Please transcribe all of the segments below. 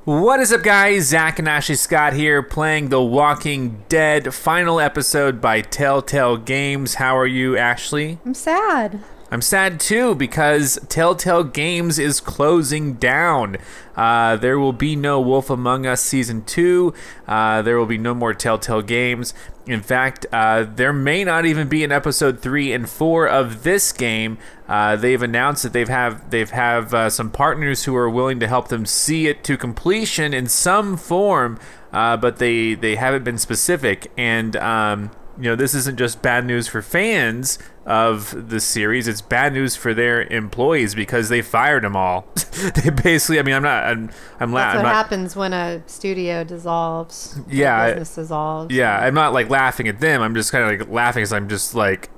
What is up, guys? Zach and Ashley Scott here playing The Walking Dead final episode by Telltale Games. How are you, Ashley? I'm sad. I'm sad too because Telltale Games is closing down. There will be no Wolf Among Us Season 2. There will be no more Telltale Games. In fact, there may not even be an Episode 3 and 4 of this game. They've announced that they have some partners who are willing to help them see it to completion in some form, but they haven't been specific. And this isn't just bad news for fans of the series, it's bad news for their employees because they fired them all. They basically, I'm That's what happens when a studio dissolves. Yeah, business dissolves. Yeah, I'm not like laughing at them. I'm just kind of like laughing because I'm just like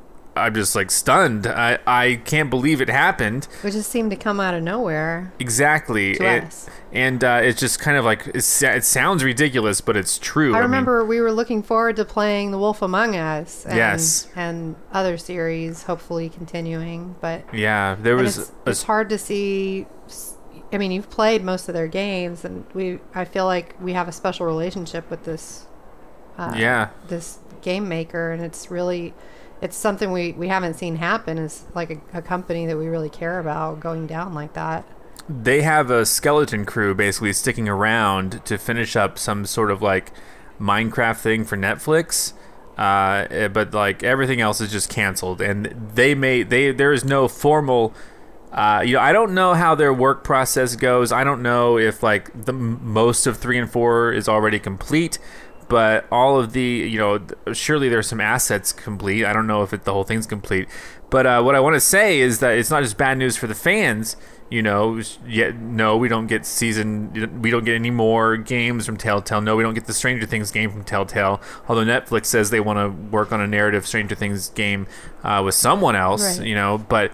stunned. I can't believe it happened. It just seemed to come out of nowhere. Exactly. To us. And it's just kind of like, it sounds ridiculous, but it's true. I remember we were looking forward to playing The Wolf Among Us. And, yes. And other series, hopefully continuing. But yeah, it's hard to see. I mean, you've played most of their games, and I feel like we have a special relationship with this. This game maker, and it's something we haven't seen happen. Is like a company that we really care about going down like that. They have a skeleton crew basically sticking around to finish up some sort of like Minecraft thing for Netflix, but like everything else is just canceled, and there is no formal. I don't know how their work process goes. I don't know if like the most of 3 and 4 is already complete. But all of the, surely there's some assets complete. I don't know if the whole thing's complete. But what I want to say is that it's not just bad news for the fans. We don't get any more games from Telltale. No, we don't get the Stranger Things game from Telltale. Although Netflix says they want to work on a narrative Stranger Things game with someone else, right. But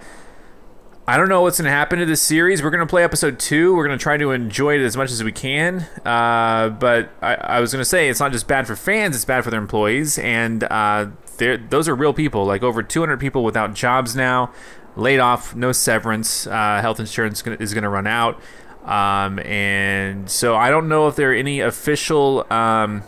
I don't know what's going to happen to this series. We're going to play episode 2. We're going to try to enjoy it as much as we can. But I was going to say, it's not just bad for fans, it's bad for their employees. And those are real people, like over 200 people without jobs now, laid off, no severance, health insurance is going to run out. And so I don't know if there are any official group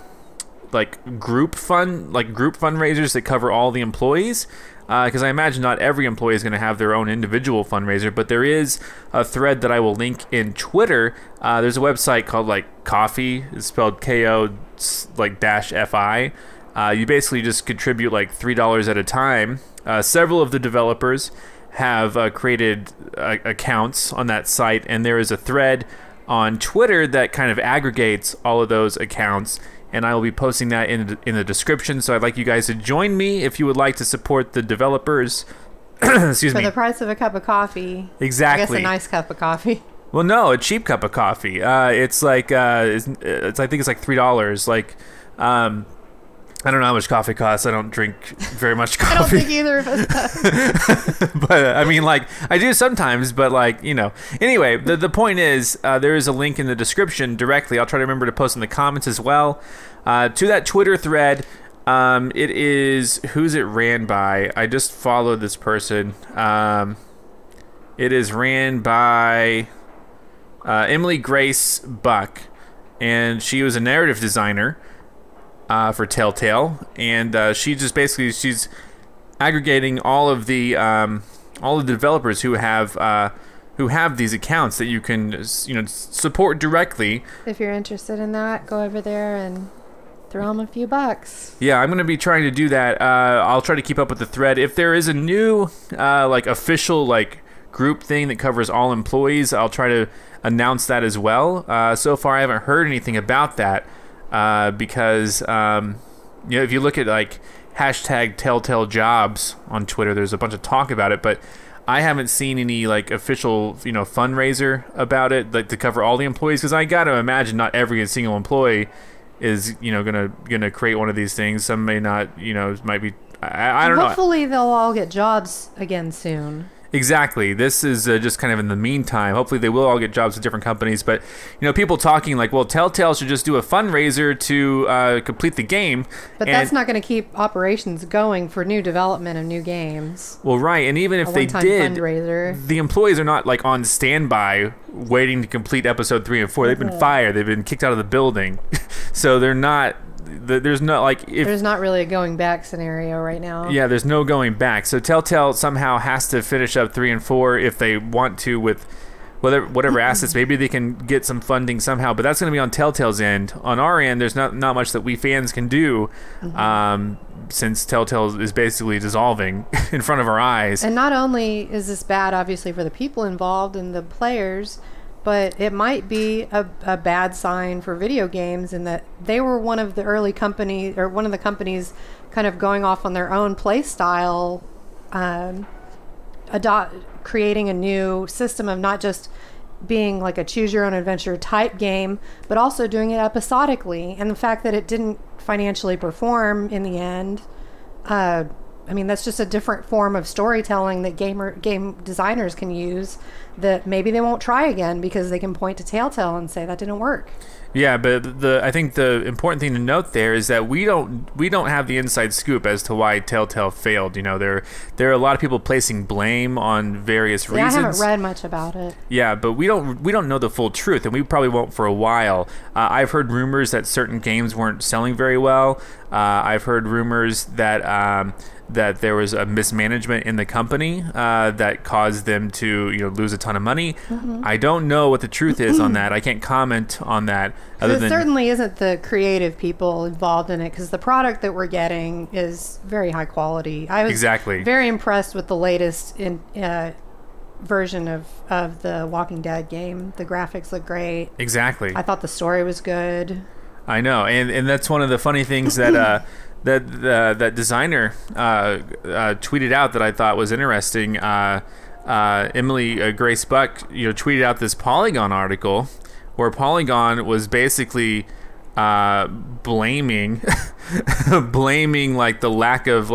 fundraisers that cover all the employees. Because I imagine not every employee is going to have their own individual fundraiser, but there is a thread that I will link in Twitter. There's a website called Ko-fi. It's spelled Ko -fi. You basically just contribute $3 at a time. Several of the developers have created accounts on that site, and there is a thread on Twitter that kind of aggregates all of those accounts. And I will be posting that in the description. So I'd like you guys to join me if you would like to support the developers. Excuse me. For the price of a cup of coffee. Exactly. I guess a nice cup of coffee. Well, no, a cheap cup of coffee. It's I think it's $3. I don't know how much coffee costs. I don't drink very much coffee. I don't think either of us does. But I do sometimes. But anyway, the point is, there is a link in the description directly. I'll try to remember to post in the comments as well to that Twitter thread. It is, who's it ran by? I just followed this person. It is ran by Emily Grace Buck, and she was a narrative designer for Telltale, and she's aggregating all of the developers who have these accounts that you can support directly. If you're interested in that, go over there and throw them a few bucks. Yeah, I'm going to be trying to do that. I'll try to keep up with the thread. If there is a new official group thing that covers all employees, I'll try to announce that as well. So far I haven't heard anything about that. Because if you look at hashtag Telltale Jobs on Twitter, there's a bunch of talk about it, but I haven't seen any official fundraiser about it to cover all the employees, because I gotta imagine not every single employee is gonna create one of these things. Some may not, might be. I don't know. Hopefully they'll all get jobs again soon. Exactly. This is just kind of in the meantime. Hopefully they will all get jobs at different companies. But, people talking like, well, Telltale should just do a fundraiser to complete the game. But that's not going to keep operations going for new development of new games. Well, right. And even if they did, fundraiser. The employees are not like on standby waiting to complete episode 3 and 4. They've been fired. They've been kicked out of the building. So they're not... There's no there's not really a going back scenario right now. Yeah, there's no going back. So Telltale somehow has to finish up 3 and 4 if they want to with whatever assets. Maybe they can get some funding somehow, but that's going to be on Telltale's end. On our end, there's not much that we fans can do, since Telltale is basically dissolving in front of our eyes. And not only is this bad, obviously, for the people involved and the players, but it might be a bad sign for video games in that they were one of the early companies, or one of the companies kind of going off on their own play style, creating a new system of not just being like a choose your own adventure type game, but also doing it episodically. And the fact that it didn't financially perform in the end, that's just a different form of storytelling that game designers can use that maybe they won't try again because they can point to Telltale and say that didn't work. Yeah, but I think the important thing to note there is that we don't have the inside scoop as to why Telltale failed. There are a lot of people placing blame on various reasons. I haven't read much about it. Yeah, but we don't know the full truth, and we probably won't for a while. I've heard rumors that certain games weren't selling very well. I've heard rumors that there was a mismanagement in the company that caused them to lose a ton of money. I don't know what the truth is on that. I can't comment on that. It certainly isn't the creative people involved in it, because the product that we're getting is very high quality. I was very impressed with the latest version of the Walking Dead game. The graphics look great. Exactly. I thought the story was good. I know, and that's one of the funny things that that designer tweeted out that I thought was interesting. Emily Grace Buck, tweeted out this Polygon article where Polygon was basically blaming like the lack of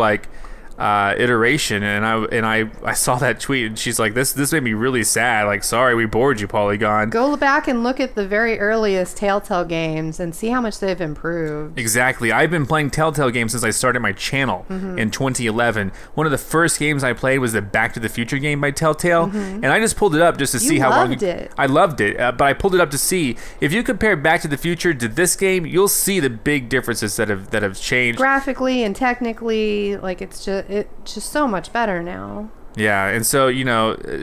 iteration, and I saw that tweet, and she's like, this made me really sad, like, sorry we bored you, Polygon. Go back and look at the very earliest Telltale games and see how much they've improved. Exactly. I've been playing Telltale games since I started my channel in 2011. One of the first games I played was the Back to the Future game by Telltale, and I just pulled it up just to see how long I loved it. But I pulled it up to see if you compare Back to the Future to this game, you'll see the big differences that have changed graphically and technically. Like, it's just so much better now. Yeah, and so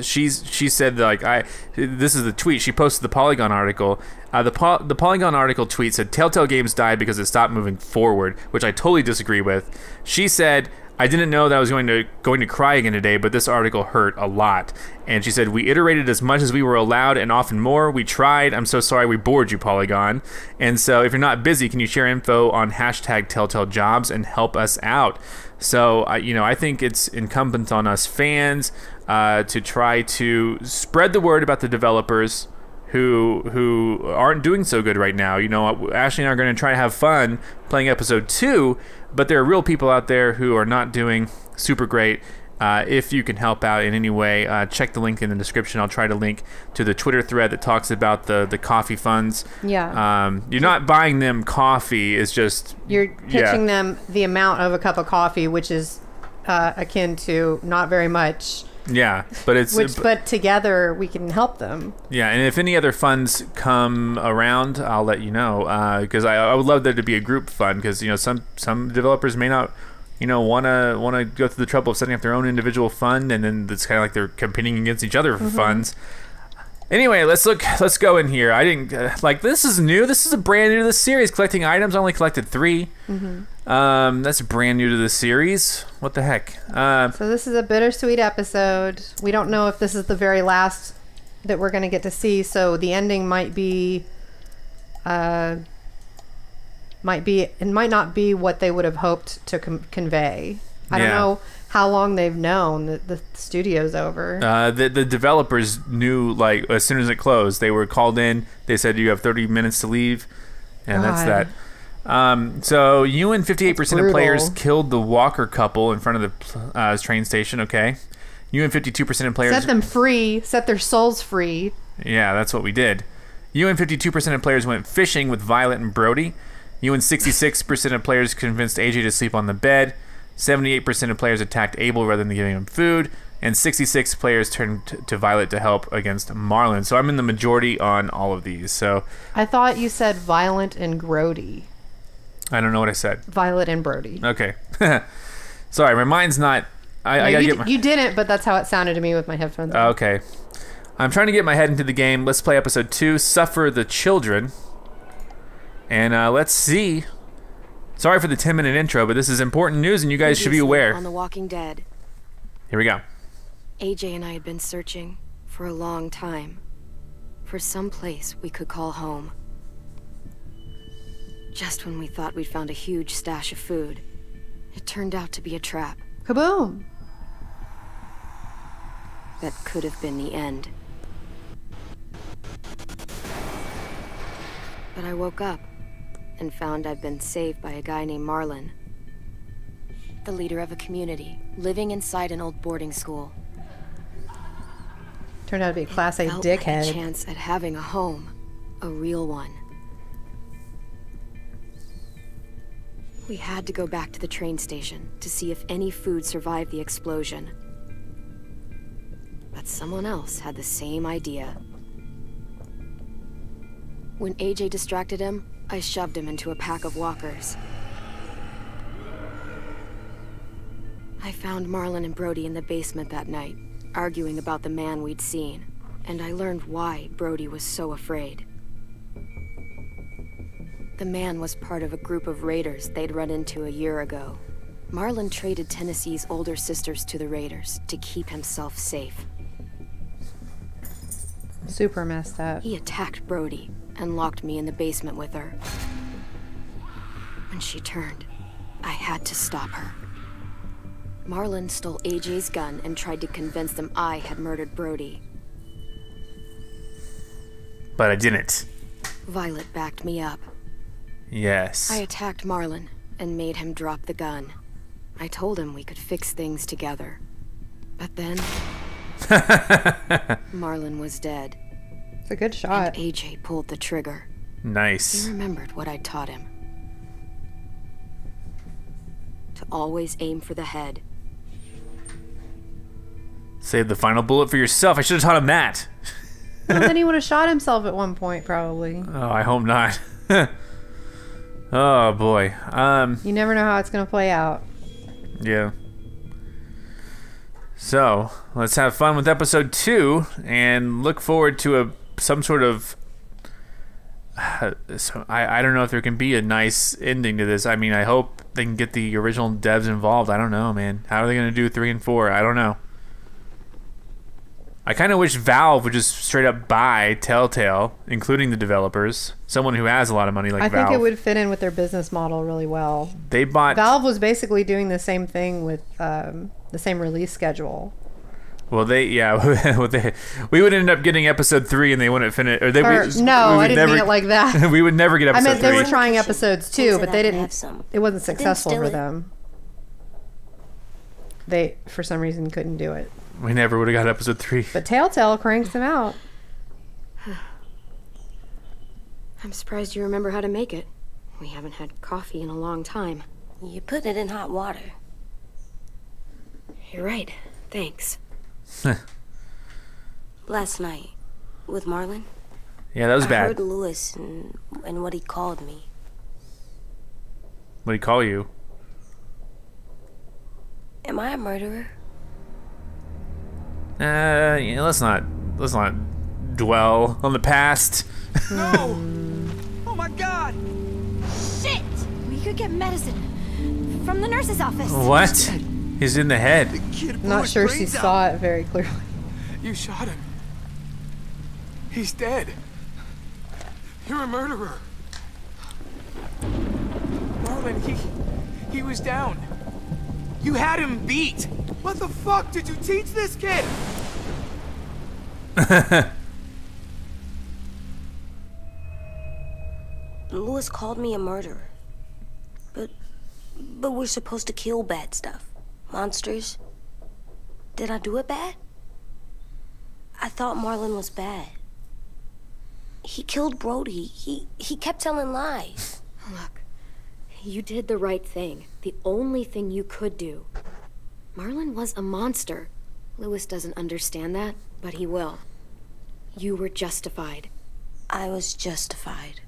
she said that, this is the tweet she posted, the Polygon article. The Polygon article tweet said Telltale games died because it stopped moving forward, which I totally disagree with. She said, I didn't know that I was going to cry again today, but this article hurt a lot. And she said, we iterated as much as we were allowed and often more. We tried. I'm so sorry we bored you, Polygon. And so if you're not busy, can you share info on #Telltale Jobs and help us out? So, I think it's incumbent on us fans to try to spread the word about the developers who aren't doing so good right now. Ashley and I are going to try to have fun playing episode 2, but there are real people out there who are not doing super great. If you can help out in any way, check the link in the description. I'll try to link to the Twitter thread that talks about the coffee funds. Yeah. You're not buying them coffee. It's just... You're pitching them the amount of a cup of coffee, which is akin to not very much. Yeah, but it's... but together we can help them. Yeah, and if any other funds come around, I'll let you know. Because I would love there to be a group fund, because some developers may not... want to go through the trouble of setting up their own individual fund, and then it's kind of like they're competing against each other for funds. Anyway, let's go in here. I didn't this is new. This is a brand new to the series. Collecting items. I only collected 3. That's brand new to the series. What the heck? So this is a bittersweet episode. We don't know if this is the very last that we're going to get to see. So the ending might be. It might not be what they would have hoped to convey. I don't know how long they've known that the studio's over. The developers knew, as soon as it closed, they were called in. They said, you have 30 minutes to leave, and that's that. So you and 58% of players killed the Walker couple in front of the train station. Okay, You and 52% of players... Set them free. Set their souls free. Yeah, that's what we did. You and 52% of players went fishing with Violet and Brody. You and 66% of players convinced AJ to sleep on the bed. 78% of players attacked Abel rather than giving him food. And 66 players turned to Violet to help against Marlon. So I'm in the majority on all of these. So I thought you said Violent and Grody. I don't know what I said. Violet and Brody. Okay. Sorry, my mind's not... I gotta get my... You didn't, but that's how it sounded to me with my headphones on. Okay. I'm trying to get my head into the game. Let's play episode 2, Suffer the Children. And let's see. Sorry for the 10-minute intro, but this is important news and you guys should be aware. On The Walking Dead. Here we go. AJ and I had been searching for a long time for some place we could call home. Just when we thought we'd found a huge stash of food, it turned out to be a trap. Kaboom! That could have been the end. But I woke up and found I'd been saved by a guy named Marlon. The leader of a community, living inside an old boarding school. Turned out to be a Class A dickhead. Like a chance at having a home, a real one. We had to go back to the train station to see if any food survived the explosion. But someone else had the same idea. When AJ distracted him, I shoved him into a pack of walkers. I found Marlon and Brody in the basement that night, arguing about the man we'd seen, and I learned why Brody was so afraid. The man was part of a group of raiders they'd run into a year ago. Marlon traded Tennessee's older sisters to the raiders to keep himself safe. Super messed up. He attacked Brody and locked me in the basement with her. When she turned, I had to stop her. Marlon stole AJ's gun and tried to convince them I had murdered Brody. But I didn't. Violet backed me up. Yes. I attacked Marlon and made him drop the gun. I told him we could fix things together. But then... Marlon was dead. It's a good shot. And AJ pulled the trigger. Nice. He remembered what I'd taught him. To always aim for the head. Save the final bullet for yourself. I should have taught him that. Well, then he would have shot himself at one point, probably. Oh, I hope not. Oh, boy. You never know how it's going to play out. Yeah. So, let's have fun with episode 2 and look forward to some sort of... So I don't know if there can be a nice ending to this. I mean, I hope they can get the original devs involved. I don't know, man. How are they going to do 3 and 4? I don't know. I kind of wish Valve would just straight up buy Telltale, including the developers. Someone who has a lot of money like Valve. I think it would fit in with their business model really well. They bought... Valve was basically doing the same thing with the same release schedule. Well, we would end up getting episode 3 and they wouldn't finish. I didn't mean it like that. We would never get episode 3. I meant they were trying episodes 2, but they didn't. It wasn't successful for them. They, for some reason, couldn't do it. We never would have got episode 3. But Telltale cranks them out. I'm surprised you remember how to make it. We haven't had coffee in a long time. You put it in hot water. You're right. Thanks. Last night, with Marlon. Yeah, that was bad. I heard Lewis and what he called me. What did he call you? Am I a murderer? Yeah, let's not dwell on the past. No! Oh my God! Shit! We could get medicine from the nurse's office. What? He's in the head. I'm not sure she saw it very clearly. You shot him. He's dead. You're a murderer. Marlon, he was down. You had him beat. What the fuck did you teach this kid? Lewis called me a murderer. But we're supposed to kill bad stuff. Monsters. Did I do it bad? I thought Marlon was bad. He killed Brody. He kept telling lies. Look, you did the right thing. The only thing you could do. Marlon was a monster. Louis doesn't understand that, but he will. You were justified. I was justified.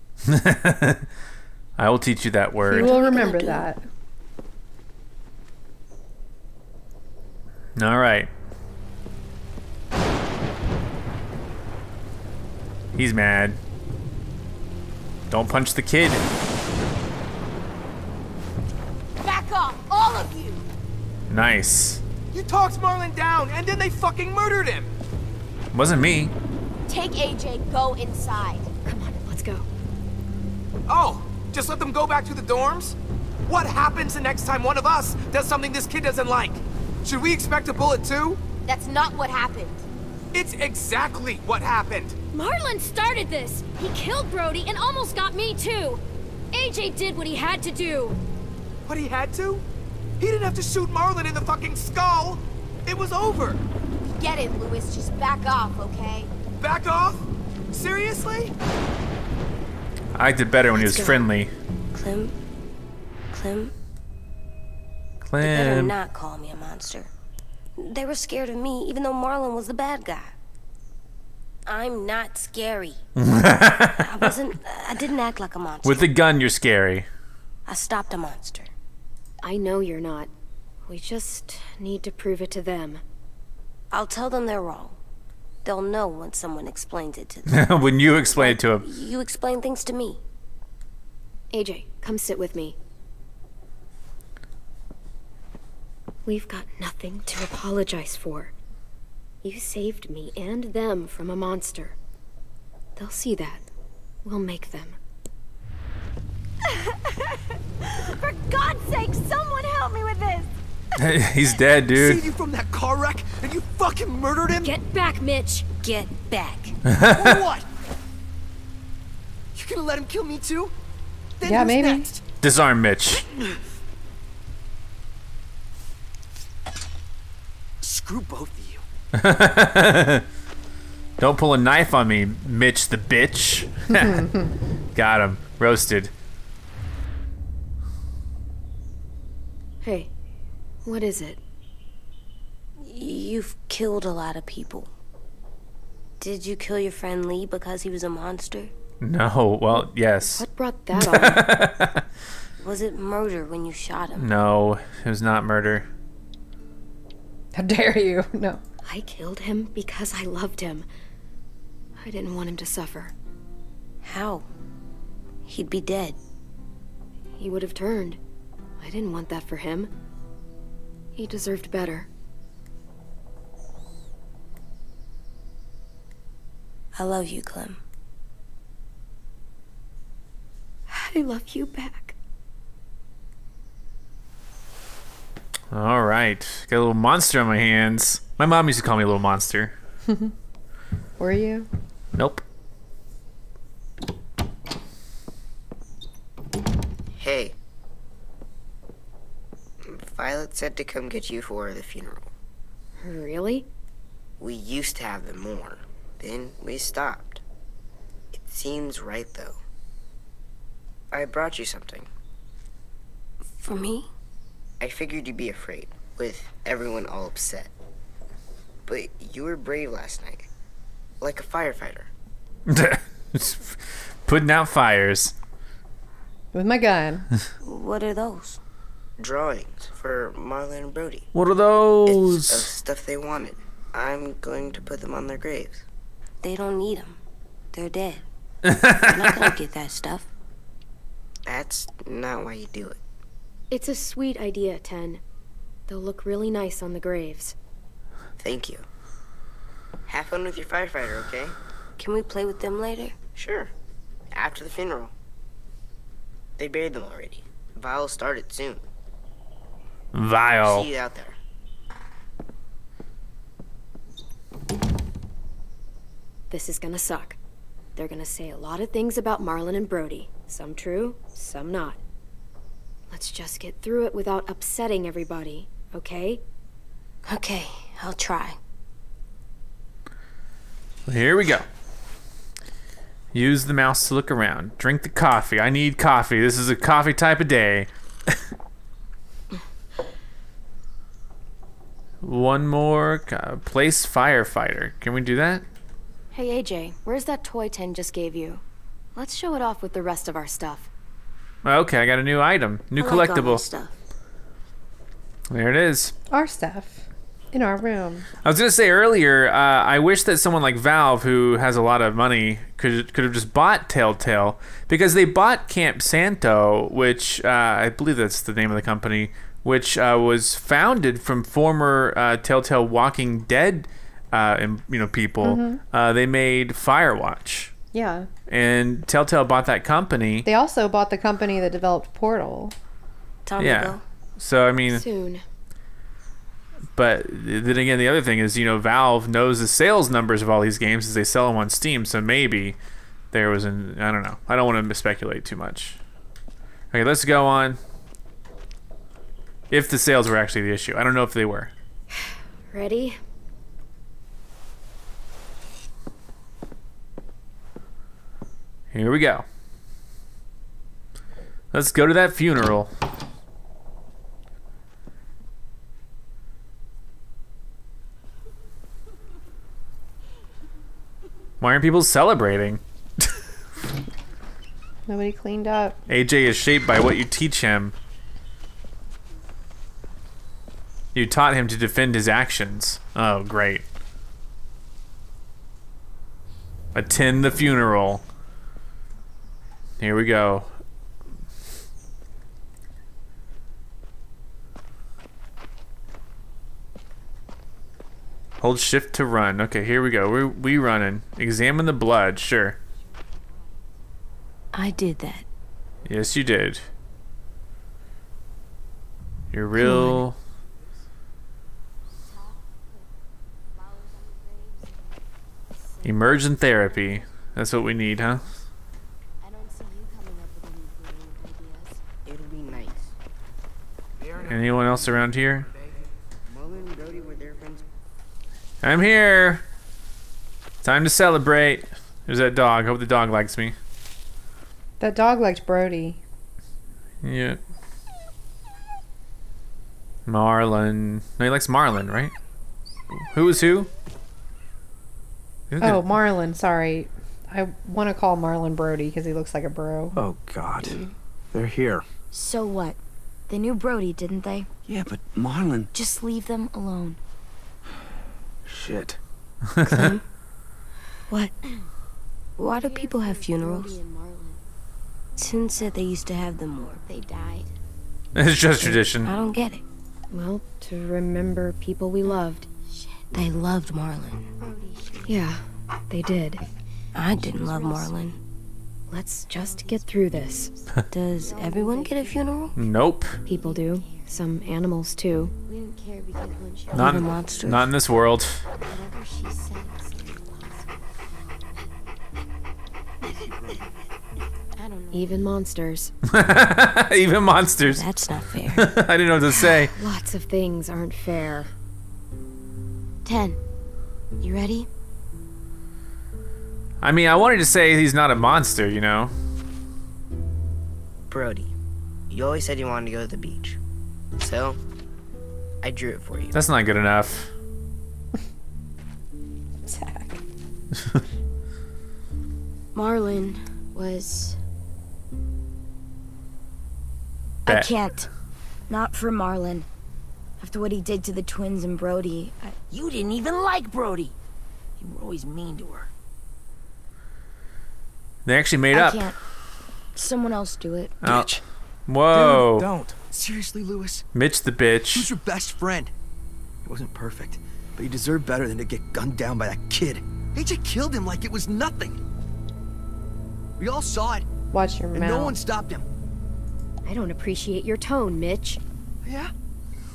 I will teach you that word. You will remember that. All right. He's mad. Don't punch the kid. Back off, all of you! Nice. You talked Marlon down, and then they fucking murdered him! Wasn't me. Take AJ, go inside. Come on, let's go. Oh, just let them go back to the dorms? What happens the next time one of us does something this kid doesn't like? Should we expect a bullet too? That's not what happened. It's exactly what happened. Marlon started this. He killed Brody and almost got me too. AJ did what he had to do. What he had to? He didn't have to shoot Marlon in the fucking skull. It was over. Get it, Louis. Just back off, okay? Back off? Seriously? I liked it better when he was friendly. Clem? They better Clem. not call me a monster. They were scared of me, even though Marlon was the bad guy. I'm not scary. I didn't act like a monster. With the gun, you're scary. I stopped a monster. I know you're not. We just need to prove it to them. I'll tell them they're wrong. They'll know when someone explains it to them. When you explain it to him. You explain things to me. AJ, come sit with me. We've got nothing to apologize for. You saved me and them from a monster. They'll see that. We'll make them. For God's sake, someone help me with this! He's dead, dude. Saved you from that car wreck, and you fucking murdered him? Get back, Mitch. Get back. Or what? You gonna let him kill me too? Then Yeah, who's maybe. next? Disarm Mitch. Screw both of you. Don't pull a knife on me, Mitch the bitch. Got him. Roasted. Hey, what is it? You've killed a lot of people. Did you kill your friend Lee because he was a monster? No, well, yes. What brought that on? Was it murder when you shot him? No, it was not murder. How dare you? No. I killed him because I loved him. I didn't want him to suffer. How? He'd be dead. He would have turned. I didn't want that for him. He deserved better. I love you, Clem. I love you back. All right. Got a little monster on my hands. My mom used to call me a little monster. Were you? Nope. Hey. Violet said to come get you for the funeral. Really? We used to have them more. Then we stopped. It seems right, though. I brought you something. For me? I figured you'd be afraid, with everyone all upset. But you were brave last night. Like a firefighter. Putting out fires. With my gun. What are those? Drawings for Marlon and Brody. What are It's those? stuff they wanted. I'm going to put them on their graves. They don't need them. They're dead. I'm not gonna get that stuff. That's not why you do it. It's a sweet idea, Ten. They'll look really nice on the graves. Thank you. Have fun with your firefighter, okay? Can we play with them later? Sure. After the funeral. They buried them already. Vile started soon. Vile. See you out there. This is gonna suck. They're gonna say a lot of things about Marlon and Brody. Some true, some not. Let's just get through it without upsetting everybody, okay? Okay, I'll try. Here we go. Use the mouse to look around. Drink the coffee. I need coffee. This is a coffee type of day. One more. Place firefighter. Can we do that? Hey, AJ, where's that toy Ten just gave you? Let's show it off with the rest of our stuff. Okay, I got a new item. New collectible. Stuff. There it is. Our stuff. In our room. I was gonna say earlier, I wish that someone like Valve, who has a lot of money, could have just bought Telltale, because they bought Camp Santo, which I believe that's the name of the company, which was founded from former Telltale Walking Dead, people. They made Firewatch. Yeah. And Telltale bought that company. They also bought the company that developed Portal. Time to go. So I mean. Soon. But then again, the other thing is, Valve knows the sales numbers of all these games as they sell them on Steam, so maybe there was I don't know. I don't want to speculate too much. Okay, let's go on. If the sales were actually the issue. I don't know if they were. Ready? Here we go. Let's go to that funeral. Why aren't people celebrating? Nobody cleaned up. AJ is shaped by what you teach him. You taught him to defend his actions. Oh, great. Attend the funeral. Here we go. Hold shift to run. Okay, here we go. We running. Examine the blood. Sure. I did that. Yes, you did. You're real. Immersion therapy. That's what we need, huh? I don't see you coming up with any brilliant ideas. It'll be nice. Anyone else around here? Marlon and Brody were their friends. I'm here. Time to celebrate. There's that dog. Hope the dog likes me. That dog liked Brody. Yeah. Marlon. No, he likes Marlon, right? Who is who? Oh, Marlon. Sorry. I want to call Marlon Brody because he looks like a bro. Oh, God. They're here. So what? They knew Brody, didn't they? Yeah, but Marlon... Just leave them alone. Shit. Clem? What? Why do people have funerals? Sin said they used to have them more. They died. It's just tradition. I don't get it. Well, to remember people we loved. They loved Marlon. Yeah, they did. I didn't love Marlon. Let's just get through this. Does everyone get a funeral? Nope. People do. Some animals too. We didn't care because when she Not, Even monsters. not in this world. whatever she said was I don't know. Even monsters. Even monsters. That's not fair. I didn't know what to say. Lots of things aren't fair. 10. You ready? I mean, I wanted to say he's not a monster, you know? Brody, you always said you wanted to go to the beach. So, I drew it for you. That's not good enough. Zach. Marlon was... I Bet. can't. Not for Marlon. After what he did to the twins and Brody, You didn't even like Brody. You were always mean to her. They actually made I up. can't. Someone else do it. Oh. Bitch. Whoa. Dude, don't. Seriously, Lewis? Mitch the bitch. Who's your best friend? He wasn't perfect, but he deserved better than to get gunned down by that kid. AJ killed him like it was nothing. We all saw it, Watch your and mouth. no one stopped him. I don't appreciate your tone, Mitch. Yeah?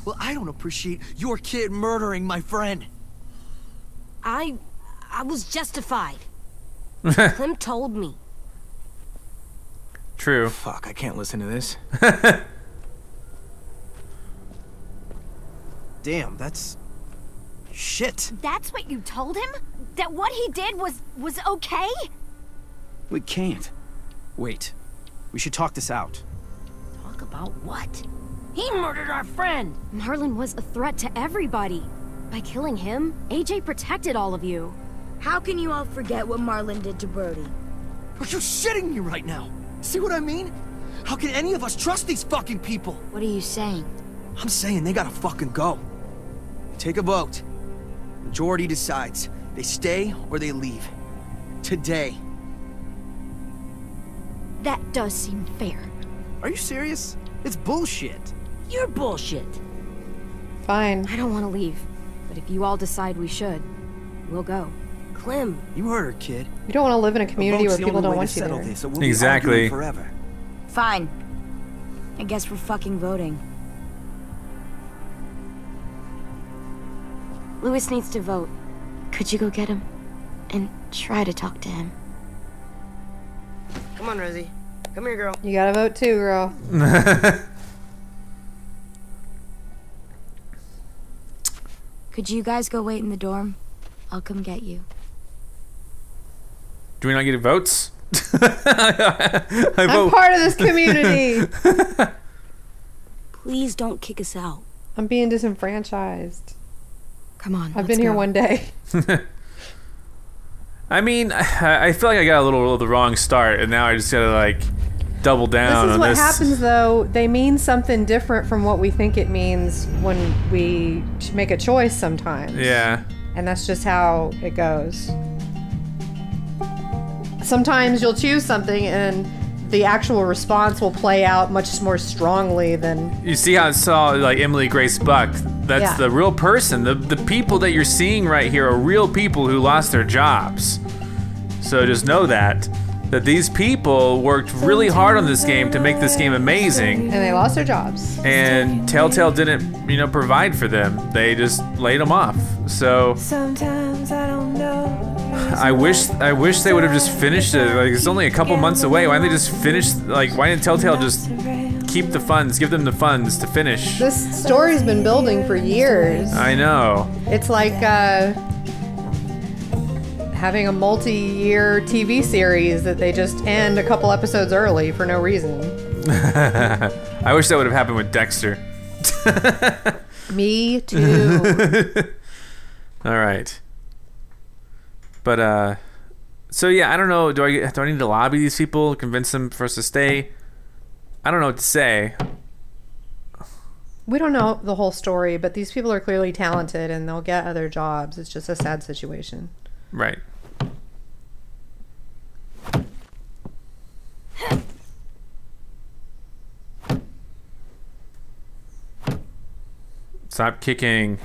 Well, I don't appreciate your kid murdering my friend. I was justified. Clem told me. True. Fuck, I can't listen to this. Damn, that's Shit. That's what you told him? That what he did was okay? We can't. Wait. We should talk this out. Talk about what? He murdered our friend! Marlon was a threat to everybody. By killing him, AJ protected all of you. How can you all forget what Marlon did to Brody? Are you shitting me right now? See what I mean? How can any of us trust these fucking people? What are you saying? I'm saying they gotta fucking go. Take a vote. Majority decides. They stay or they leave. Today. That does seem fair. Are you serious? It's bullshit. You're bullshit. Fine. I don't want to leave, but if you all decide we should, we'll go. Clem. You heard her, kid. You don't want to live in a community where people don't want you there. This, so we'll Exactly. be arguing forever. Fine. I guess we're fucking voting. Louis needs to vote. Could you go get him? And try to talk to him. Come on, Rosie. Come here, girl. You gotta vote too, girl. Could you guys go wait in the dorm? I'll come get you. Do we not get votes? I'm part of this community. Please don't kick us out. I'm being disenfranchised. Come on. I've been here one day. I mean, I feel like I got a little of the wrong start, and now I just gotta like double down on this. This is what happens, though. They mean something different from what we think it means when we make a choice sometimes. Yeah. And that's just how it goes. Sometimes you'll choose something and the actual response will play out much more strongly than... You see how it saw like Emily Grace Buck? That's the real person. The people that you're seeing right here are real people who lost their jobs. So just know that these people worked really hard on this game to make this game amazing. And they lost their jobs. And Telltale didn't, provide for them. They just laid them off. So sometimes I don't know. I wish they would have just finished it. Like, it's only a couple months away. Why didn't they just finish? Like, why didn't Telltale just keep the funds, give them the funds to finish? This story's been building for years. I know. It's like having a multi-year TV series that they just end a couple episodes early for no reason. I wish that would have happened with Dexter. Me too. All right. But so yeah, I don't know. Do I need to lobby these people, convince them for us to stay? I don't know what to say. We don't know the whole story, but these people are clearly talented and they'll get other jobs. It's just a sad situation. Right. Stop kicking.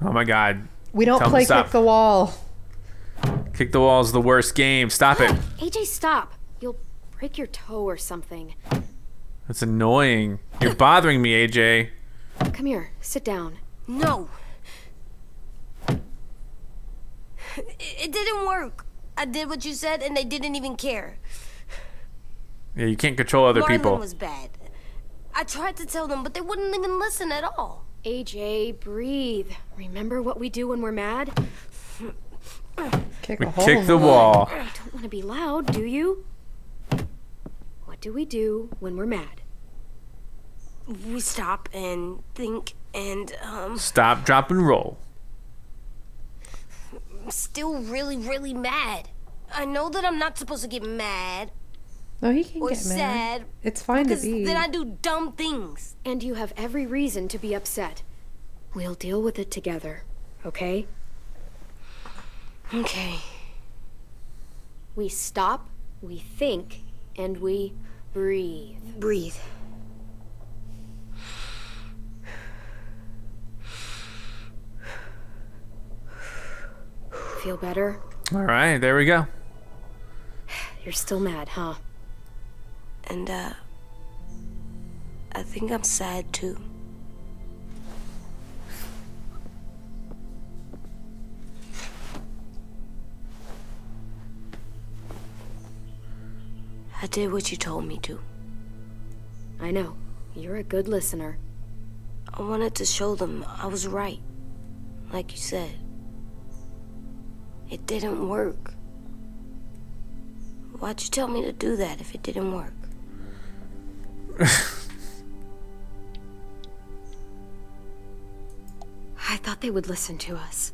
Oh my god. We don't play kick the wall. Kick the wall is the worst game. Stop it. AJ, stop. You'll break your toe or something. That's annoying. You're bothering me, AJ. Come here. Sit down. No. It didn't work. I did what you said and they didn't even care. Yeah, you can't control other people. Marlon was bad. I tried to tell them, but they wouldn't even listen at all. AJ, breathe. Remember what we do when we're mad? Kick we kick the wall. You don't want to be loud, do you? What do we do when we're mad? We stop and think and, Stop, drop, and roll. I'm still really, really mad. I know that I'm not supposed to get mad. No, he can or get sad. mad. It's fine to be. Then I do dumb things. And you have every reason to be upset. We'll deal with it together, okay? Okay. We stop, we think, and we breathe. Breathe. Feel better? All right, there we go. You're still mad, huh? And, I think I'm sad, too. I did what you told me to. I know. You're a good listener. I wanted to show them I was right. Like you said. It didn't work. Why'd you tell me to do that if it didn't work? I thought they would listen to us.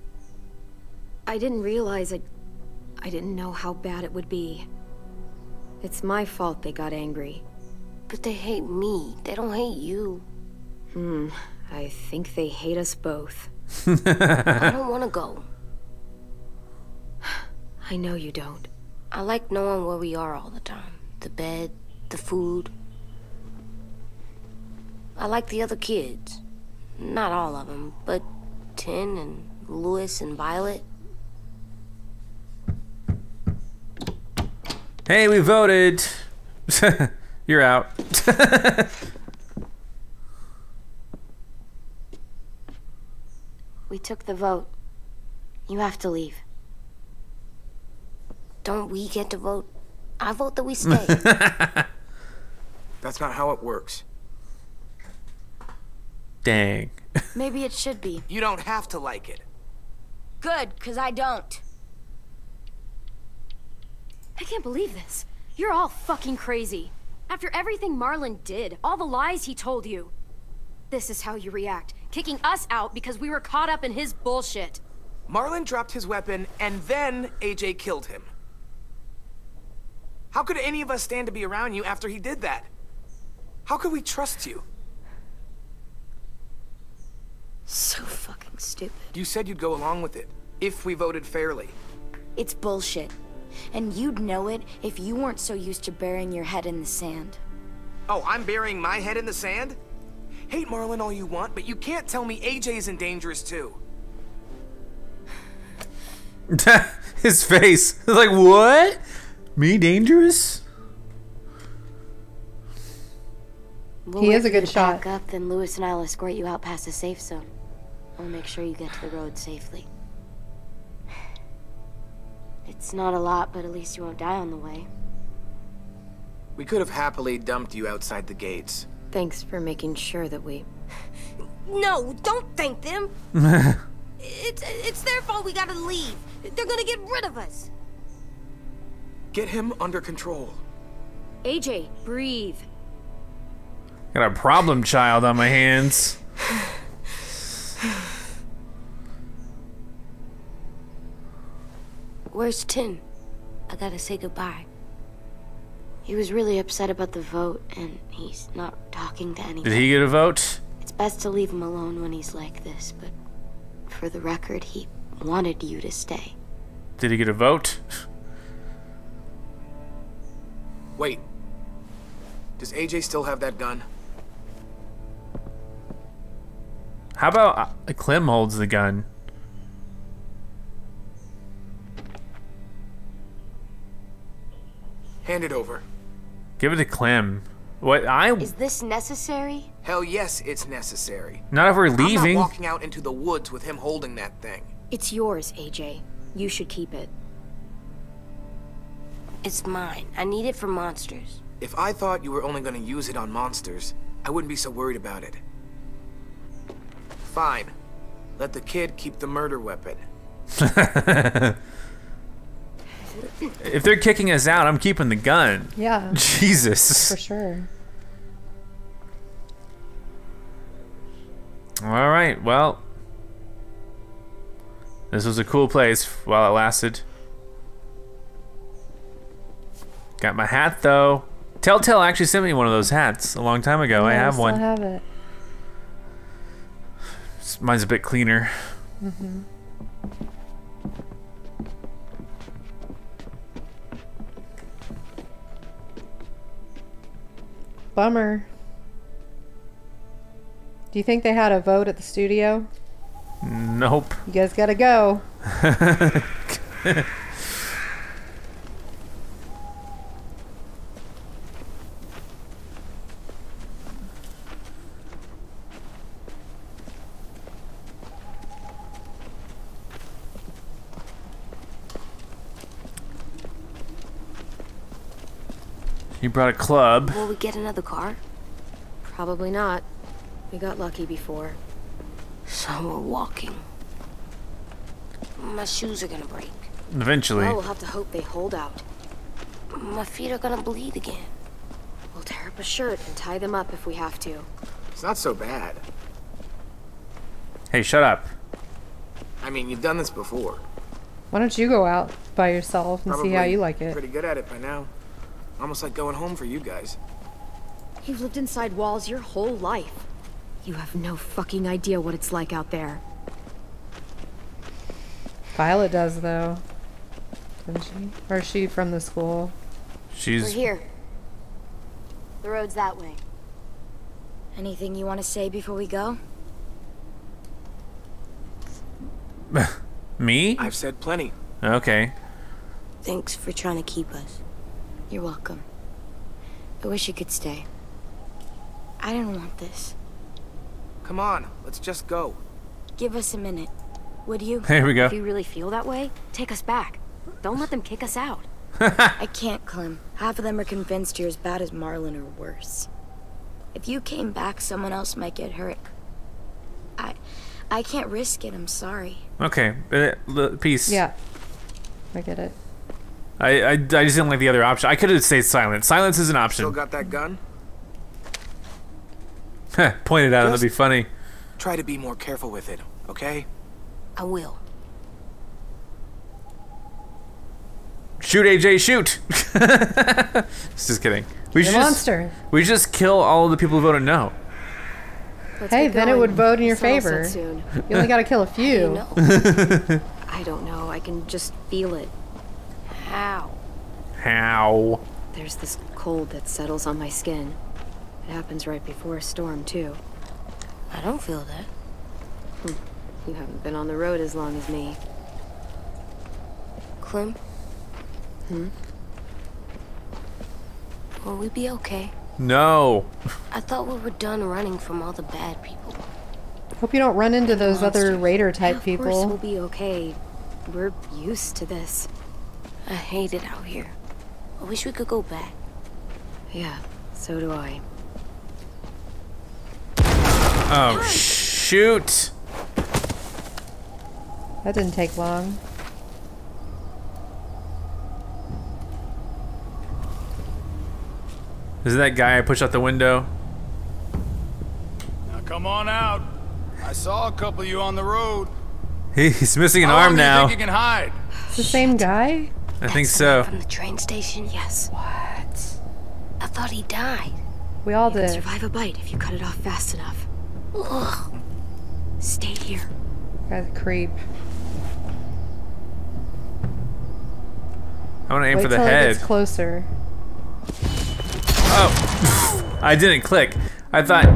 I didn't realize I didn't know how bad it would be. It's my fault they got angry. But they hate me. They don't hate you. I think they hate us both. I don't want to go. I know you don't. I like knowing where we are all the time. The bed, the food. I like the other kids. Not all of them, but Tin and Louis and Violet. Hey, we voted. You're out. We took the vote. You have to leave. Don't we get to vote? I vote that we stay. That's not how it works. Dang. Maybe it should be. You don't have to like it. Good, because I don't. I can't believe this. You're all fucking crazy. After everything Marlon did, all the lies he told you. This is how you react, kicking us out because we were caught up in his bullshit. Marlon dropped his weapon, and then AJ killed him. How could any of us stand to be around you after he did that? How could we trust you? So fucking stupid. You said you'd go along with it, if we voted fairly. It's bullshit. And you'd know it if you weren't so used to burying your head in the sand. Oh, I'm burying my head in the sand? Hate Marlon all you want, but you can't tell me AJ isn't dangerous too. His face. Like, what? Me dangerous? He is a good shot. Back up, then Louis and I'll escort you out past the safe zone. We'll make sure you get to the road safely. It's not a lot, but at least you won't die on the way. We could have happily dumped you outside the gates. Thanks for making sure that we... No, don't thank them. It's their fault we gotta leave. They're gonna get rid of us. Get him under control. AJ, breathe. Got a problem child on my hands. Where's Tin? I gotta say goodbye. He was really upset about the vote, and he's not talking to anyone. Did he get a vote? It's best to leave him alone when he's like this, but for the record, he wanted you to stay. Did he get a vote? Wait. Does AJ still have that gun? How about Clem holds the gun? Hand it over. Give it to Clem. What? Is this necessary? Hell yes, it's necessary. Not if we're leaving. I'm not walking out into the woods with him holding that thing. It's yours, AJ. You should keep it. It's mine. I need it for monsters. If I thought you were only gonna use it on monsters, I wouldn't be so worried about it. Fine. Let the kid keep the murder weapon. If they're kicking us out, I'm keeping the gun. Yeah. Jesus. For sure. All right, well. This was a cool place while it lasted. Got my hat, though. Telltale actually sent me one of those hats a long time ago. Yeah, I have one. I have it. Mine's a bit cleaner. Mm-hmm. Bummer. Do you think they had a vote at the studio? Nope. You guys gotta go. You brought a club. Will we get another car? Probably not. We got lucky before. So we're walking. My shoes are gonna break. Eventually. Well, we'll have to hope they hold out. My feet are gonna bleed again. We'll tear up a shirt and tie them up if we have to. It's not so bad. Hey, shut up. I mean, you've done this before. Why don't you go out by yourself and see how you like it? Pretty good at it by now. Almost like going home for you guys. You've lived inside walls your whole life. You have no fucking idea what it's like out there. Violet does, though. Doesn't she? Or is she from the school? We're here. The road's that way. Anything you want to say before we go? Me? I've said plenty. Okay. Thanks for trying to keep us. You're welcome. I wish you could stay. I didn't want this. Come on, let's just go. Give us a minute, would you? There we go. If you really feel that way, take us back. Don't let them kick us out. I can't, Clem. Half of them are convinced you're as bad as Marlon or worse. If you came back, someone else might get hurt. I can't risk it, I'm sorry. Okay, peace. Yeah. I get it. I just didn't like the other option. I could have stayed silent. Silence is an option. Still got that gun? Point it out, that'd be funny. Try to be more careful with it, okay? I will. Shoot, AJ, shoot! Just kidding. We should monster. We just kill all of the people who voted no. Hey, then it would vote in your favor. Soon. You only gotta kill a few. I don't know. I can just feel it. How? How? There's this cold that settles on my skin. It happens right before a storm, too. I don't feel that. You haven't been on the road as long as me. Clem? Will we be okay? No. I thought we were done running from all the bad people. Hope you don't run into those other raider type Of people. course we'll be okay. We're used to this. I hate it out here. I wish we could go back. Yeah, so do I. Oh, shoot. That didn't take long. Is it that guy I pushed out the window? Now come on out. I saw a couple of you on the road. He's missing an How arm long do you now. think you can hide? It's the same guy? I think so. From the train station? Yes. What? I thought he died. We all You can did. survive a bite if you cut it off fast enough. Ugh. Stay here. Guy's a creep. I want to aim Wait for the till it head. gets closer. Oh, I didn't click. I thought,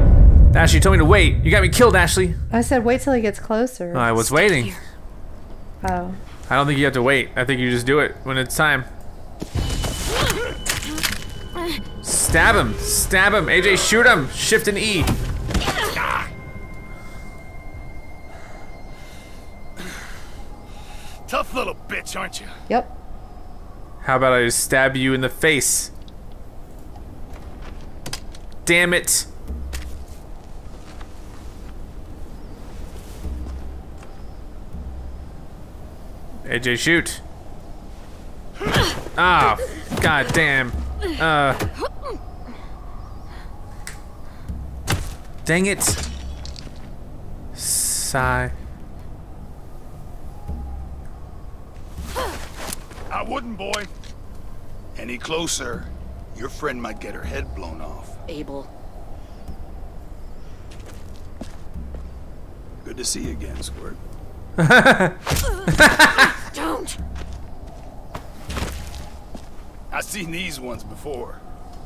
Ashley told me to wait. You got me killed, Ashley. I said wait till he gets closer. I was waiting. Oh. I don't think you have to wait. I think you just do it when it's time. Stab him. Stab him. AJ, shoot him. Shift and E. Tough little bitch, aren't you? Yep. How about I just stab you in the face? Damn it. AJ, shoot. Ah, god damn. Dang it. Sigh. I wouldn't, boy. Any closer, your friend might get her head blown off. Abel. Good to see you again, Squirt. Don't! I've seen these ones before.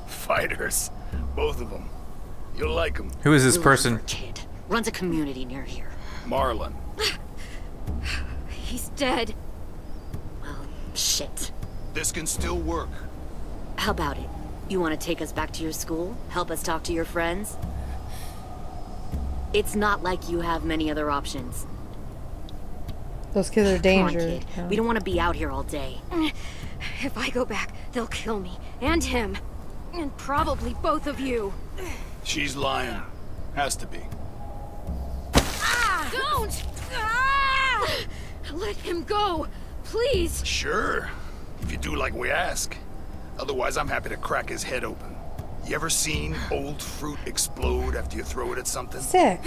Fighters. Both of them. You'll like them. Who is this person? Kid. Runs a community near here. Marlon. He's dead. Well, shit. This can still work. How about it? You want to take us back to your school? Help us talk to your friends? It's not like you have many other options. Those kids are Come on, dangerous. kid. We don't want to be out here all day. If I go back, they'll kill me. And him. And probably both of you. She's lying. Has to be. Don't! Ah! Let him go, please. Sure, if you do like we ask. Otherwise, I'm happy to crack his head open. You ever seen old fruit explode after you throw it at something? Sick.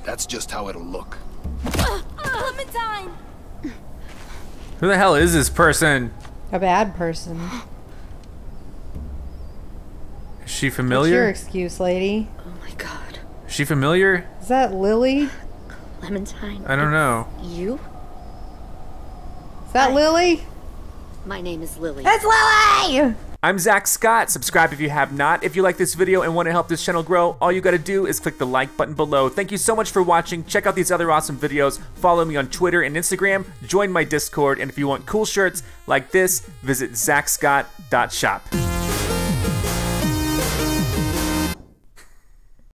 That's just how it'll look. Clementine! Who the hell is this person? A bad person. Is she What's familiar? your excuse, lady? Oh my god. Is she familiar? Is that Lily? Clementine. I don't know. You? Is that Lily? My name is Lily. It's Lily! I'm Zach Scott. Subscribe if you have not. If you like this video and want to help this channel grow, all you gotta do is click the like button below. Thank you so much for watching. Check out these other awesome videos. Follow me on Twitter and Instagram. Join my Discord. And if you want cool shirts like this, visit ZachScott.shop.